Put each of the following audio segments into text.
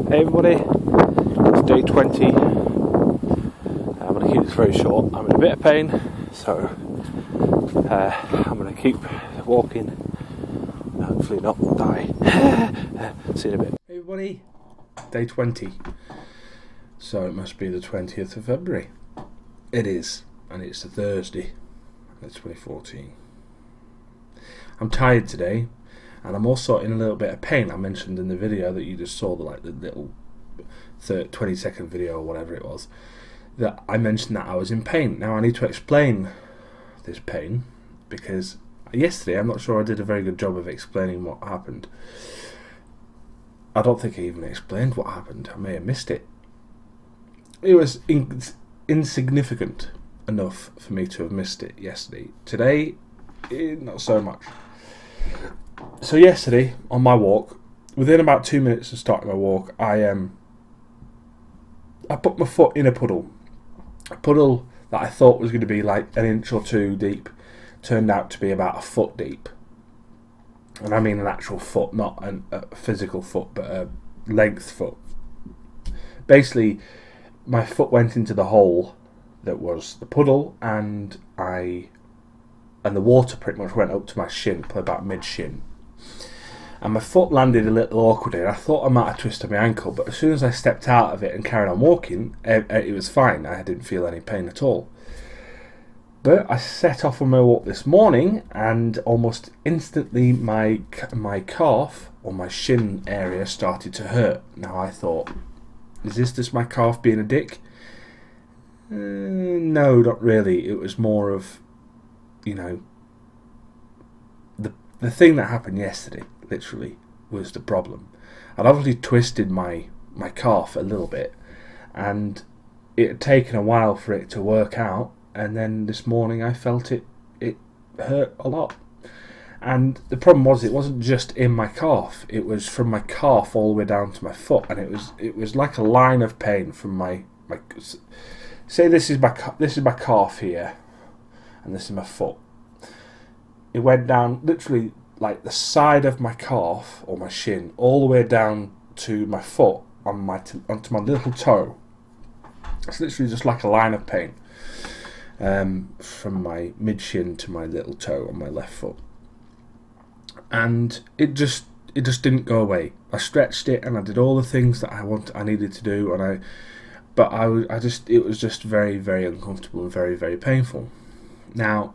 Hey everybody, it's day 20. I'm going to keep this very short. I'm in a bit of pain, so I'm going to keep walking and hopefully not die. See you in a bit. Hey everybody, day 20. So it must be the 20th of February. It is, and it's a Thursday. It's 2014. I'm tired today. And I'm also in a little bit of pain. I mentioned in the video that you just saw, the little 20-second video or whatever it was, that I mentioned that I was in pain. Now I need to explain this pain, because yesterday I'm not sure I did a very good job of explaining what happened. I don't think I even explained what happened. I may have missed it. It was insignificant enough for me to have missed it yesterday. Today, not so much. So yesterday, on my walk, within about 2 minutes of starting my walk, I put my foot in a puddle that I thought was going to be like an inch or two deep, turned out to be about a foot deep. And I mean an actual foot, not a physical foot, but a length foot. Basically, my foot went into the hole that was the puddle, and the water pretty much went up to my shin, probably about mid-shin. And my foot landed a little awkwardly, and I thought I might have twisted my ankle, but as soon as I stepped out of it and carried on walking, it was fine. I didn't feel any pain at all. But I set off on my walk this morning, and almost instantly my calf, or my shin area, started to hurt. Now I thought, is this just my calf being a dick? No, not really. It was more of, the thing that happened yesterday, literally, was the problem. I'd obviously twisted my calf a little bit, and it had taken a while for it to work out, and then this morning I felt it hurt a lot. And the problem was, it wasn't just in my calf, it was from my calf all the way down to my foot, and it was like a line of pain from my say this is my calf here, and this is my foot. It went down literally like the side of my calf or my shin, all the way down to my foot onto my little toe. It's literally just like a line of pain from my mid shin to my little toe on my left foot, and it just didn't go away. I stretched it and I did all the things that I needed to do, and it was just very, very uncomfortable and very, very painful. Now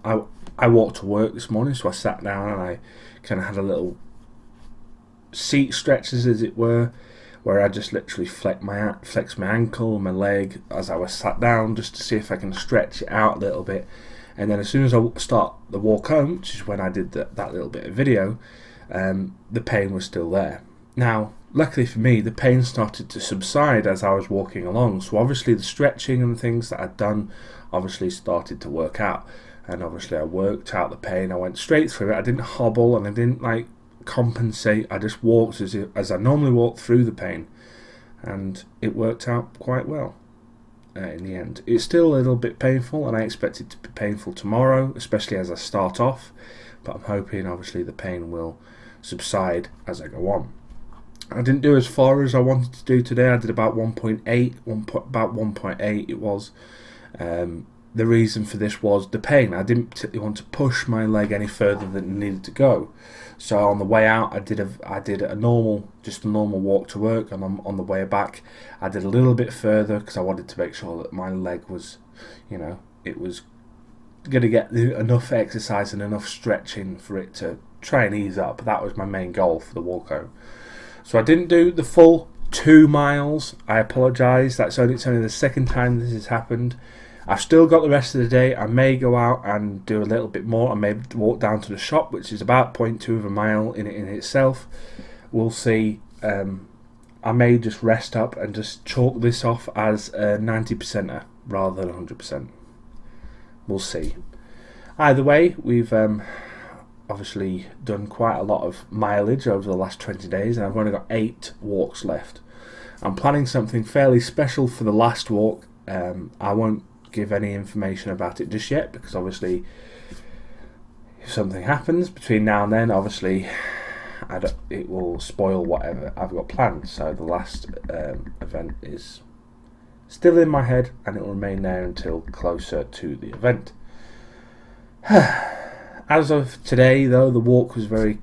I walked to work this morning, so I sat down and I kind of had a little seat stretches, as it were, where I just literally flexed my ankle and my leg as I was sat down, just to see if I can stretch it out a little bit. And then as soon as I start the walk home, which is when I did that little bit of video, the pain was still there. Now, luckily for me, the pain started to subside as I was walking along, so obviously the stretching and things that I'd done obviously started to work out. And obviously I worked out the pain. I went straight through it. I didn't hobble and I didn't compensate. I just walked as I normally walk through the pain, and it worked out quite well in the end. It's still a little bit painful, and I expect it to be painful tomorrow, especially as I start off, but I'm hoping obviously the pain will subside as I go on. I didn't do as far as I wanted to do today. I did about 1.8 it was. The reason for this was the pain. I didn't particularly want to push my leg any further than it needed to go. So on the way out, I did a normal walk to work, and on the way back, I did a little bit further because I wanted to make sure that my leg was, it was going to get enough exercise and enough stretching for it to try and ease up. That was my main goal for the walk home. So I didn't do the full 2 miles. I apologise. It's only the second time this has happened. I've still got the rest of the day. I may go out and do a little bit more. I may walk down to the shop, which is about 0.2 of a mile in itself. We'll see. I may just rest up and just chalk this off as a 90%er rather than 100%. We'll see. Either way, we've obviously done quite a lot of mileage over the last 20 days, and I've only got 8 walks left. I'm planning something fairly special for the last walk. I won't give any information about it just yet, because obviously if something happens between now and then, obviously it will spoil whatever I've got planned. So the last event is still in my head, and it will remain there until closer to the event. As of today, though, the walk was the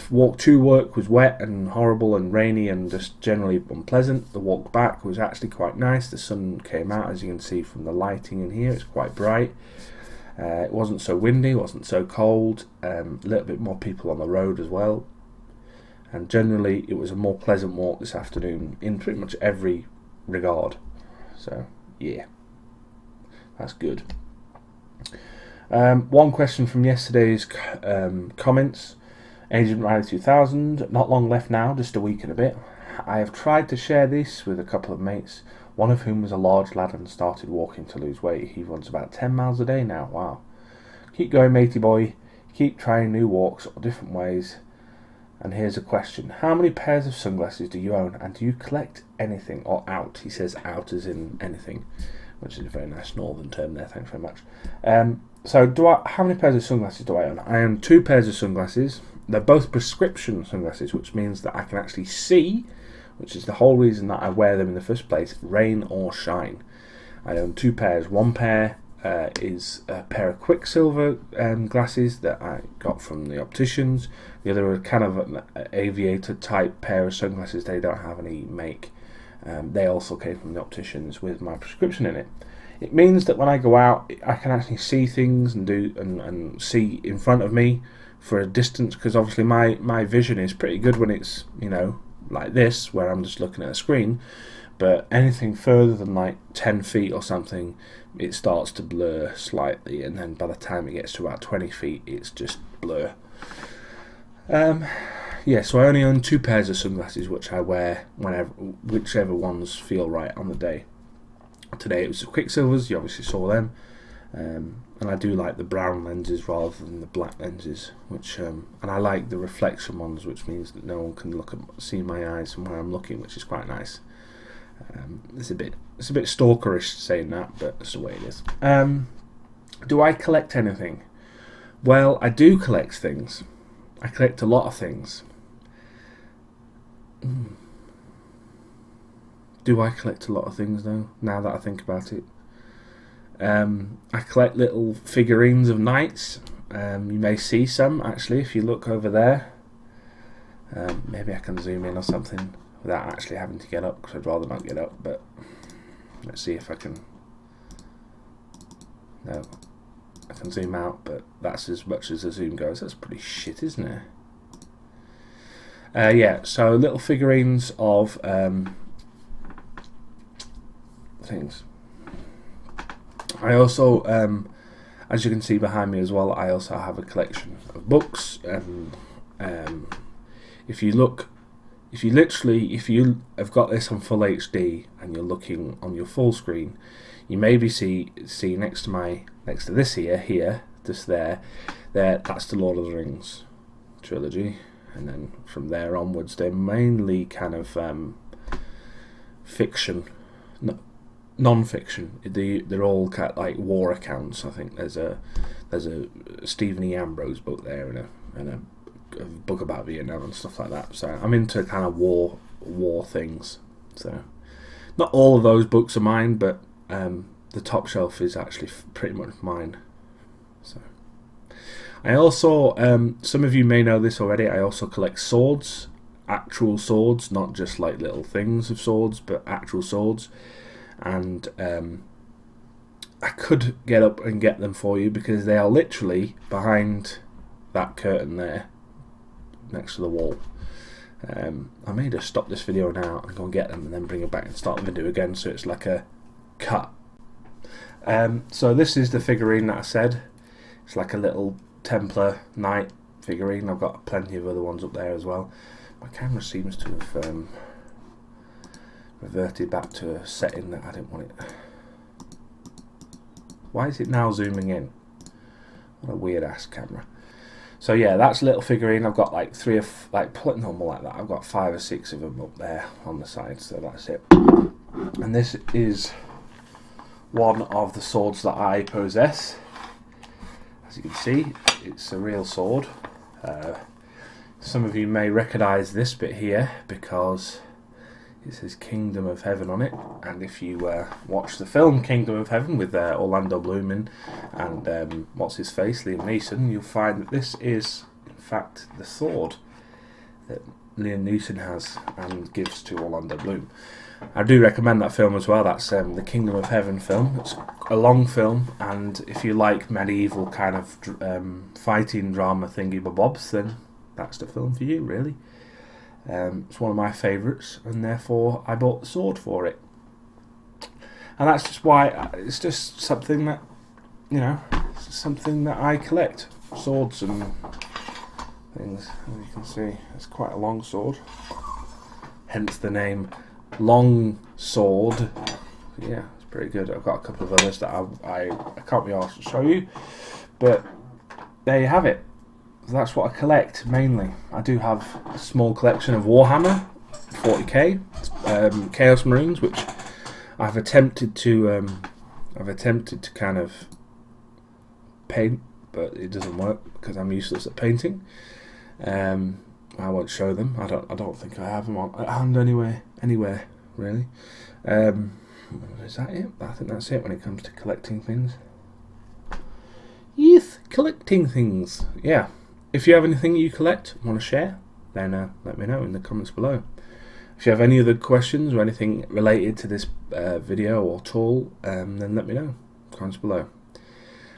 walk to work was wet and horrible and rainy and just generally unpleasant. The walk back was actually quite nice. The sun came out, as you can see from the lighting in here. It's quite bright. It wasn't so windy, wasn't so cold. A little bit more people on the road as well. And generally, it was a more pleasant walk this afternoon in pretty much every regard. So, yeah, that's good. One question from yesterday's comments. Agent Riley 2000, not long left now, just a week and a bit. I have tried to share this with a couple of mates, one of whom was a large lad and started walking to lose weight. He runs about 10 miles a day now. Wow. Keep going, matey boy. Keep trying new walks or different ways. And here's a question. How many pairs of sunglasses do you own, and do you collect anything or out? He says out as in anything, which is a very nice northern term there. Thanks very much. So how many pairs of sunglasses do I own? I own 2 pairs of sunglasses. They're both prescription sunglasses, which means that I can actually see, which is the whole reason that I wear them in the first place, rain or shine. I own 2 pairs. One pair is a pair of Quicksilver glasses that I got from the opticians. The other are kind of an aviator type pair of sunglasses. They don't have any make. They also came from the opticians with my prescription in it. It means that when I go out, I can actually see things and see in front of me for a distance, because obviously my vision is pretty good when it's, like this, where I'm just looking at a screen. But anything further than like 10 feet or something, it starts to blur slightly, and then by the time it gets to about 20 feet, it's just blur. So I only own 2 pairs of sunglasses, which I wear whichever ones feel right on the day. Today it was the Quicksilvers, you obviously saw them, and I do like the brown lenses rather than the black lenses, and I like the reflection ones, which means that no one can see my eyes from where I'm looking, which is quite nice. It's a bit stalkerish saying that, but that's the way it is. Do I collect anything? Well, I do collect things. I collect a lot of things. Do I collect a lot of things though, now that I think about it? I collect little figurines of knights. You may see some actually if you look over there. Maybe I can zoom in or something without actually having to get up, because I'd rather not get up, but let's see if I can. No, I can zoom out, but that's as much as the zoom goes. That's pretty shit, isn't it? So little figurines of things. I also, as you can see behind me as well, I also have a collection of books. If you have got this on full HD and you're looking on your full screen, you maybe see next to this here, just there, that's the Lord of the Rings trilogy, and then from there onwards, they're mainly kind of fiction. Non-fiction. They're all kind of like war accounts. I think there's a Stephen E. Ambrose book there and a book about Vietnam and stuff like that. So I'm into kind of war things. So not all of those books are mine, but the top shelf is actually pretty much mine. So I also, some of you may know this already, I also collect swords, actual swords, not just like little things of swords, but actual swords. And I could get up and get them for you, because they are literally behind that curtain there next to the wall. I may just stop this video now and go and get them and then bring it back and start the video again, so it's like a cut. So this is the figurine that I said. It's like a little Templar knight figurine. I've got plenty of other ones up there as well. My camera seems to have reverted back to a setting that I didn't want it. Why is it now zooming in? What a weird ass camera. So yeah, that's a little figurine. I've got like putting them like that. I've got 5 or 6 of them up there on the side. So that's it. And this is one of the swords that I possess. As you can see, it's a real sword. Some of you may recognise this bit here because it says Kingdom of Heaven on it, and if you watch the film Kingdom of Heaven with Orlando Bloom and what's his face, Liam Neeson, you'll find that this is in fact the sword that Liam Neeson has and gives to Orlando Bloom. I do recommend that film as well. That's the Kingdom of Heaven film. It's a long film, and if you like medieval kind of fighting drama thingy bobs, then that's the film for you, really. It's one of my favourites, and therefore I bought the sword for it. And that's just why it's just something that, you know, it's something that I collect. Swords and things. As you can see, it's quite a long sword. Hence the name Long Sword. Yeah, it's pretty good. I've got a couple of others that I can't be asked to show you, but there you have it. That's what I collect mainly. I do have a small collection of Warhammer 40k, Chaos Marines, which I've attempted to kind of paint, but it doesn't work because I'm useless at painting. I won't show them. I don't think I have them on at hand anywhere really. Is that it? I think that's it when it comes to collecting things. Yes, collecting things. Yeah. If you have anything you collect, want to share, then let me know in the comments below. If you have any other questions or anything related to this video or tool, then let me know. Comments below.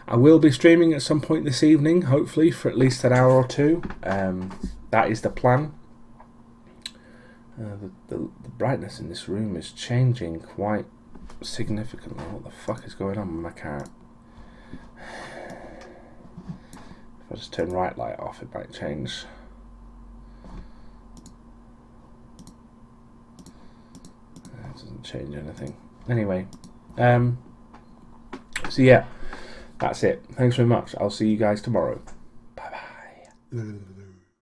I will be streaming at some point this evening, hopefully for at least an hour or two. That is the plan. The brightness in this room is changing quite significantly. What the fuck is going on with my cat? If I just turn right light off, it might change. It doesn't change anything. Anyway, so yeah, that's it. Thanks very much. I'll see you guys tomorrow. Bye bye.